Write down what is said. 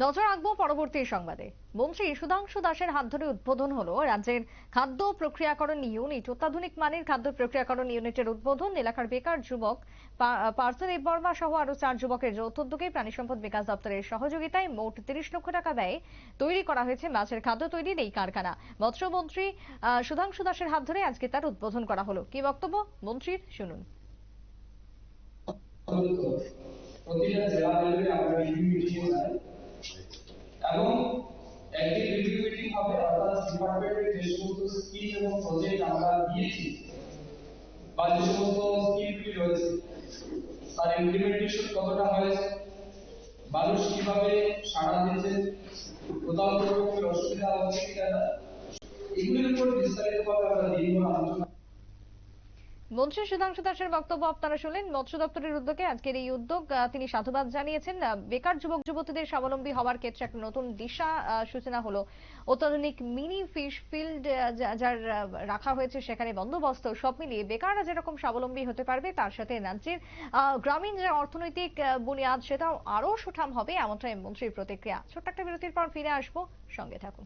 নজর রাখবো পরবর্তী সংবাদে। মন্ত্রী সুধাংশু দাসের হাত ধরে উদ্বোধন হলো রাজ্যের খাদ্য প্রক্রিয়াকরণ ইউনিট। অত্যাধুনিক মানের খাদ্য প্রক্রিয়াকরণ ইউনিটের উদ্বোধন এলাকার বেকার যুবক পার্থ দেববর্মা সহ আরো 4 যুবকের যৌথ উদ্যোগে প্রাণী সম্পদ বিকাশ দপ্তরের সহযোগিতায় মোট 30 লক্ষ টাকা ব্যয়ে তৈরি করা হয়েছে মাছের খাদ্য তৈরির এই কারখানা। মৎস্যমন্ত্রী সুধাংশু দাসের হাত ধরে আজকে তার উদ্বোধন করা হলো। কি বক্তব্য মন্ত্রীর, শুনুন। প্রতিটা জেলা লেভেলে আমরা রিভিউ মিটিং চাই এবং একটি রিভিউ মিটিং হবে, অর্থাৎ ডিপার্টমেন্টের যে সমস্ত স্কিম এবং প্রজেক্ট আমরা দিয়েছি বা যে সমস্ত স্কিমগুলি রয়েছে তার ইমপ্লিমেন্টেশন কতটা হয়েছে, মানুষ কিভাবে সাড়া দিচ্ছে, কোথাও কোনো অসুবিধা হচ্ছে কিনা, এগুলির উপর বিস্তারিতভাবে আমরা দিনভর আলোচনা। মন্ত্রী সুধাংশু দাসের বক্তব্য আপনারা শুনলেন। মৎস্য দপ্তরের উদ্যোগে আজকের এই উদ্যোগ তিনি সাধুবাদ জানিয়েছেন। বেকার যুবক যুবতীদের স্বাবলম্বী হওয়ার ক্ষেত্রে একটা নতুন দিশা সূচনা হলো। অত্যাধুনিক মিনি ফিশ ফিল্ড যার রাখা হয়েছে, সেখানে বন্দোবস্ত, সব মিলিয়ে বেকাররা যেরকম স্বাবলম্বী হতে পারবে, তার সাথে রাজ্যের গ্রামীণ যে অর্থনৈতিক বুনিয়াদ সেটাও আরো সুঠাম হবে, এমনটাই মন্ত্রীর প্রতিক্রিয়া। ছোট্ট একটা বিরতির পর ফিরে আসবো, সঙ্গে থাকুন।